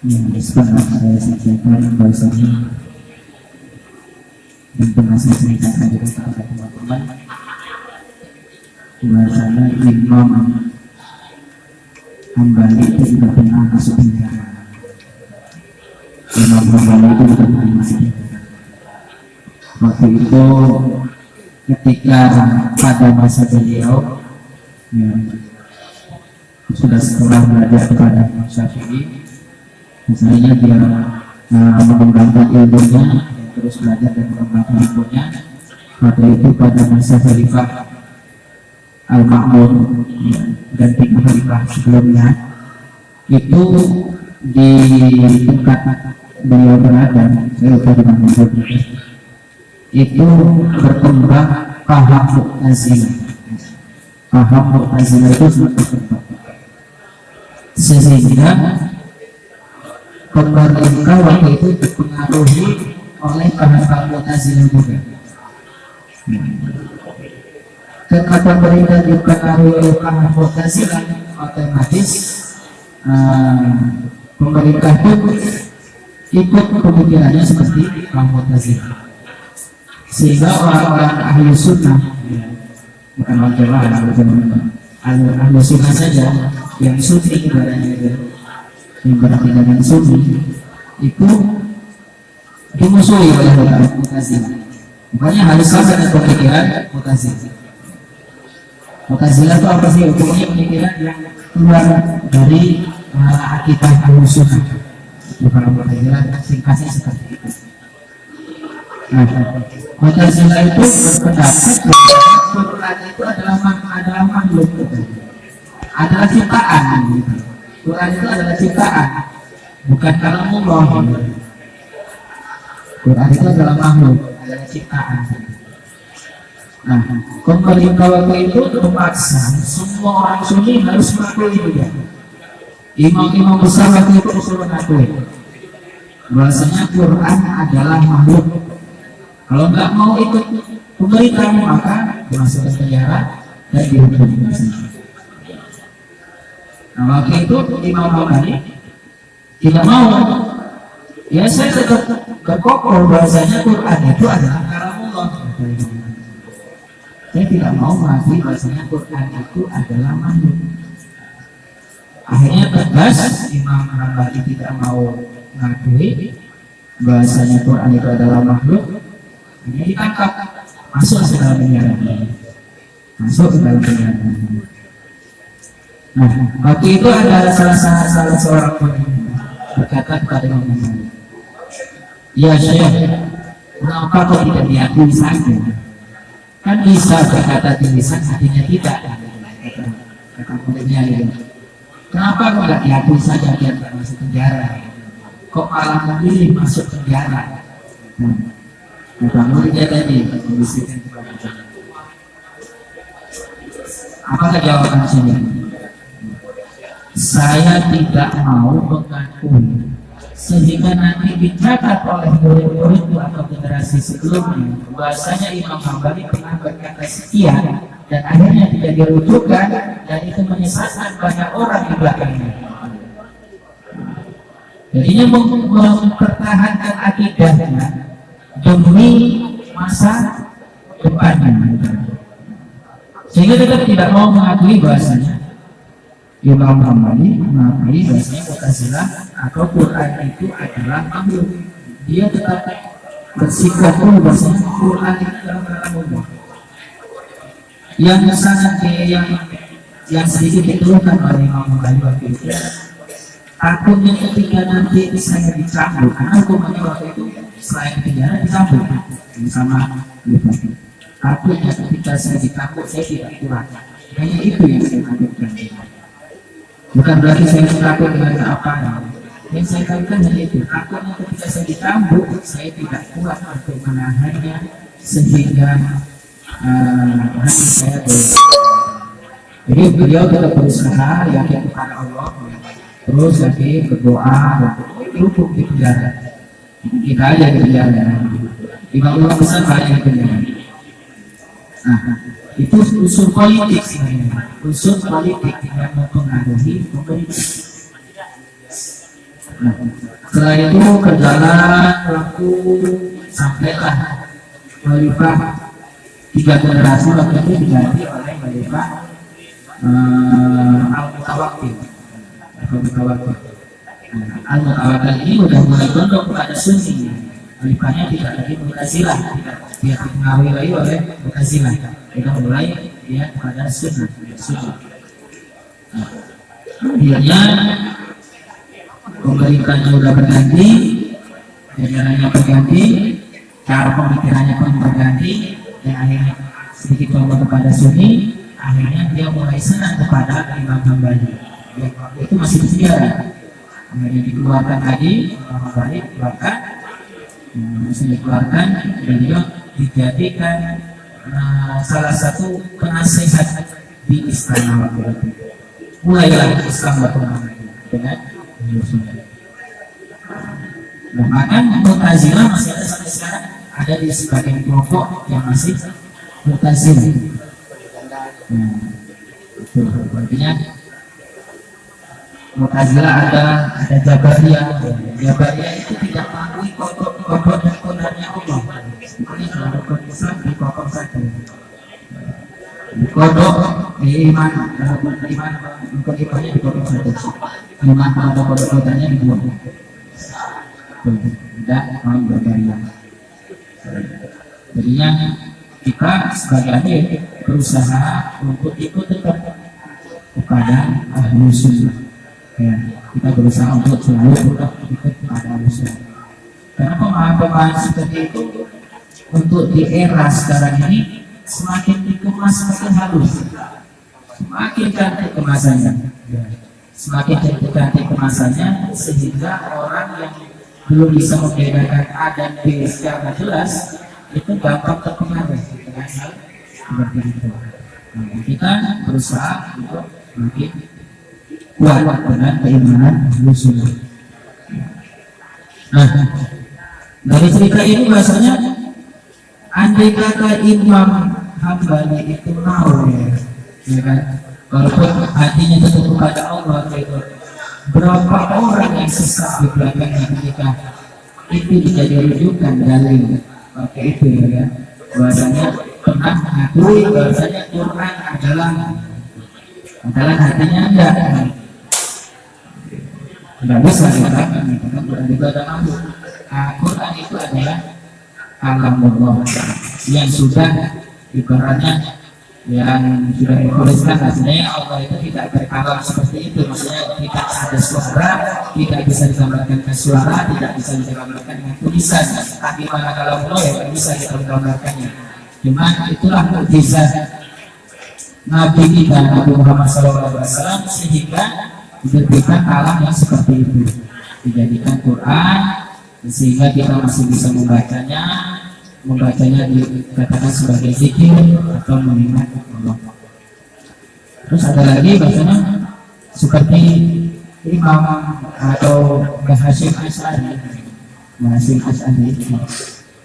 yang sekarang saya sampaikan bahwasanya dan pernah saya ceritakan juga kepada teman-teman bahwasanya Imam Hambali itu juga pernah masuk penjara. Imam Hambali itu juga pernah masuk penjara. Waktu itu ketika pada masa beliau ya, sudah sekolah belajar kepada Imam Syafi'i, misalnya dia mengembangkan ilmunya, terus belajar dan mengembangkan ilmunya. Waktu itu pada masa Khalifah Al-Ma'mun ya, dan tiga khalifah sebelumnya, itu di tempat beliau berada, saya lupa di mana itu berkembang paham Mu'tazilah. Paham Mu'tazilah itu sangat berkembang, sehingga pemerintah waktu itu dipengaruhi oleh paham Mu'tazilah juga. Ketika pemerintah dipengaruhi oleh paham Mu'tazilah, otomatis pemerintah pun ikut pemikirannya seperti paham Mu'tazilah, sehingga orang-orang ahli sunnah, bukan orang Jawa, ahli sunnah saja, yang sunni ibaratnya, yang berpindah sunni, itu dimusuhi oleh orang Mu'tazilah. Makanya harus sama dengan pemikiran Mu'tazilah. Mu'tazilah itu apa sih? Hukumnya pemikiran yang keluar dari akidah ahli sunnah. Bukan Mu'tazilah, singkatnya seperti itu. Nah, Mu'tazilah itu berpendapat bahwa Quran itu adalah makhluk, adalah ciptaan. Quran itu adalah ciptaan, bukan kalamullah. Quran itu adalah makhluk, adalah ciptaan. Nah, pemerintah waktu itu memaksa semua orang Sunni harus mengakui juga. Imam-imam besar waktu itu disuruh mengakui bahwasanya Quran adalah makhluk. Kalau nggak mau ikut pemerintah, maka dimasukkan penjara dan dihukum. Nah, waktu itu Imam Hambali tidak mau. Ya, saya tetap berkokoh bahwasanya Quran itu adalah kalamullah. Saya tidak mau mengakui bahwasanya Quran itu adalah makhluk. Akhirnya tegas Imam Hambali tidak mau mengakui bahwasanya Quran itu adalah makhluk. Ini ditangkap, masuk ke dalam penjara. Nah, waktu itu ada salah seorang berkata kepada Imam Hambali, "Ya Syekh, kenapa kok tidak diakui saja? Kan bisa berkata di lisan, hatinya tidak." Kata muridnya itu, "Kenapa kok tidak diakui saja biar tidak masuk penjara? Kok malah memilih masuk penjara?" Kata muridnya tadi, membisikkan kepada saya. Apakah jawaban saya? Saya tidak mau mengakui, sehingga nanti dicatat oleh murid-muridku atau generasi sebelumnya bahwasanya Imam Hambali pernah berkata sekian dan akhirnya tidak dirujukan, dan itu menyesatkan banyak orang di belakangnya. Jadinya mempertahankan akidahnya demi masa depannya, sehingga tetap tidak mau mengakui bahwasanya Imam Hambali mengakui bahwasanya Mu'tazilah atau Quran itu adalah makhluk. Dia tetap bersikap bahwasanya Quran itu adalah kalamullah. Yang sangat yang sedikit dikeluhkan oleh Imam Hambali waktu itu, takutnya ketika nanti saya dicambuk, karena hukumannya waktu itu selain penjara dicambuk sama bupati. Takutnya ketika saya dicambuk saya tidak kuat. Hanya itu yang saya takutkan. Bukan berarti saya takut dengan apa-apa. Yang saya takutkan hanya itu. Takutnya ketika saya dicambuk saya tidak kuat untuk menahannya, sehingga hati saya jadi beliau tetap berusaha yakin kepada Allah, terus lagi berdoa dan hukum di penjara. Kita aja di penjara. Imam-imam besar banyak di penjara. Nah, itu unsur politik sebenarnya, unsur politik yang mempengaruhi pemerintah. Nah, setelah itu berjalan waktu sampailah khalifah 3 generasi waktu itu diganti oleh khalifah Al-Mutawakkil. Al-Mutawakkil. Al-Mutawakkil ini udah mulai condong kepada Sunni. Khalifahnya tidak lagi Mu'tazilah, tidak dipengaruhi lagi oleh Mu'tazilah. Sudah mulai dia kepada Sunni. Akhirnya pemerintahnya sudah berganti, jajarannya berganti, cara pemikirannya pun berganti, dan akhirnya sedikit condong kepada Sunni. Akhirnya dia mulai senang kepada Imam Hambali. Itu masih di penjara. Akhirnya dikeluarkan lagi, Imam Hambali dikeluarkan, masih dikeluarkan, dan dia dijadikan salah satu penasihat di istana waktu itu. Mulailah Islam berkembang dengan Muhammad. Nah, bahkan Mu'tazilah masih ada sampai sekarang, ada di sebagian kelompok yang masih Mu'tazilah. Artinya Mu'tazilah ada Jabariyah. Jabariyah itu tidak mengakui kodok dan kodarnya Allah. Ini dalam rukun Islam dipokok saja. Kodok di iman, dalam iman rukun imannya dipokok saja. Iman pada kodok kodarnya dibuang. Tidak mau Jabariyah. Jadinya kita sebagai akhir berusaha untuk ikut tetap kepada ahlu sunnah. Ya, kita berusaha untuk selalu tetap ikut kepada ahlu sunnah. Karena pemahaman seperti itu untuk di era sekarang ini semakin dikemas semakin halus, semakin cantik kemasannya, semakin cantik kemasannya, sehingga orang yang belum bisa membedakan A dan B secara jelas itu gampang terpengaruh dengan hal seperti itu. Nah, kita berusaha untuk makin kuat dengan keimanan musuh. Nah, dari cerita ini bahasanya andai kata Imam Hambali itu mau ya kan, walaupun hatinya tetap kepada Allah itu, berapa orang yang sesat di belakangnya ketika itu dijadi rujukan dalil pakai itu ya kan, bahasanya pernah mengakui bahasanya Quran adalah hatinya enggak bisa kita mengatakan Quran itu adalah makhluk. Quran itu adalah kalamullah yang sudah ibaratnya yang sudah dituliskan. Sebenarnya Allah itu tidak berkalam seperti itu, maksudnya tidak ada suara, tidak bisa digambarkan dengan suara, tidak bisa digambarkan dengan tulisan. Tapi mana kalau Allah ya bisa kita menggambarkannya. Cuma itulah mukjizat Nabi kita Nabi Muhammad SAW, sehingga diberikan kalam yang seperti itu, dijadikan Quran sehingga kita masih bisa membacanya dikatakan sebagai zikir atau mengingat Allah. Terus ada lagi bahasanya seperti Imam atau Mbah Hasyim Asy'ari,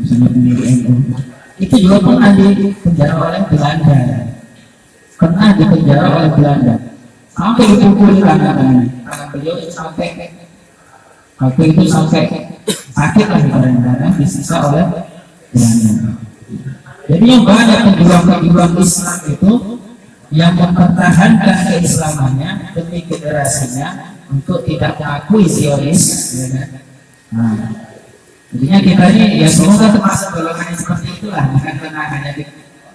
misalnya pendiri NU, itu juga pernah dipenjara oleh Belanda, sampai dipukuli tangan beliau sampai waktu itu sampai sakit lah karena disisa oleh Belanda. Jadi yang banyak pejuang Islam itu yang mempertahankan keislamannya demi generasinya untuk tidak mengakui Zionis, ya kan? Nah, jadinya kita ini ya semoga termasuk golongan seperti itulah, bukan karena hanya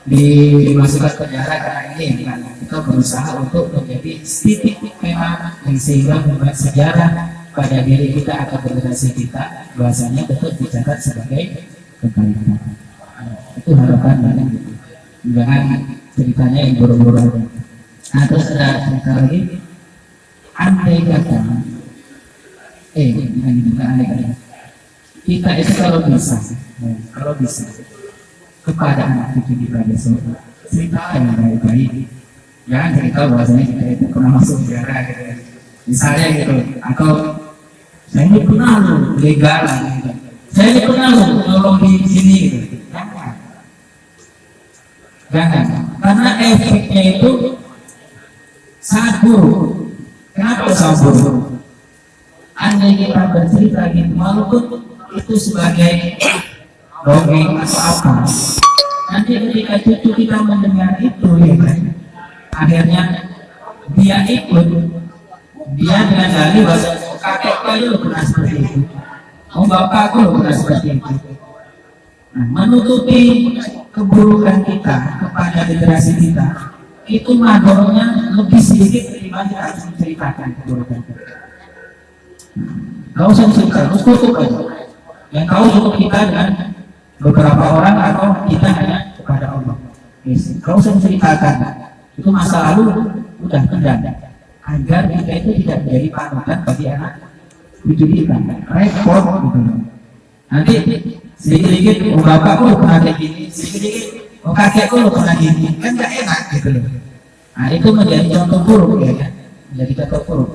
dimasukkan penjara karena ini, kan? Kita berusaha untuk menjadi titik memang sehingga membuat sejarah pada diri kita atau generasi kita, bahasanya tetap dicatat sebagai kebaikan. Itu harapan banyak gitu. Jangan ceritanya yang buru-buru aja. Nah, terus ada cerita lagi. Andai kata kita itu kalau bisa kepada anak cucu kita besok cerita yang baik-baik, jangan cerita bahwasanya kita itu pernah masuk penjara gitu, misalnya gitu, atau saya ini pernah legal gitu, saya ini pernah nolong di sini gitu. Jangan, karena efeknya itu sangat buruk. Kenapa sangat buruk? andai kita bercerita gitu, walaupun itu sebagai dongeng atau apa, nanti ketika cucu kita mendengar itu, ya kan, akhirnya dia ikut, dia dengan dalih bahwa kakekku itu pernah seperti itu, bapakku pernah seperti itu. Nah, menutupi keburukan kita kepada generasi kita, itu madornya lebih sedikit ketimbang kita harus menceritakan keburukan kita. Gak usah diceritakan, harus tutup aja. Yang tahu cukup kita dengan beberapa orang atau kita hanya kepada Allah. Gak usah menceritakan. Itu masa lalu udah kendang. Agar kita itu tidak menjadi panutan bagi anak cucu kita. Repot gitu. Nanti sedikit-sedikit, bapakku pernah kayak gini, sedikit-sedikit, kakekku pernah gini, kan gak enak gitu loh. Nah itu menjadi contoh buruk ya kan, menjadi contoh buruk.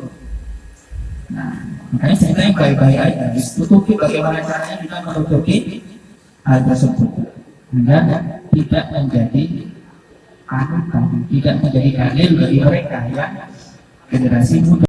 Nah makanya sebenarnya baik-baik aja, tutupi bagaimana caranya kita menutupi hal tersebut, agar tidak menjadi panutan, tidak menjadi dalil bagi mereka yang generasi muda.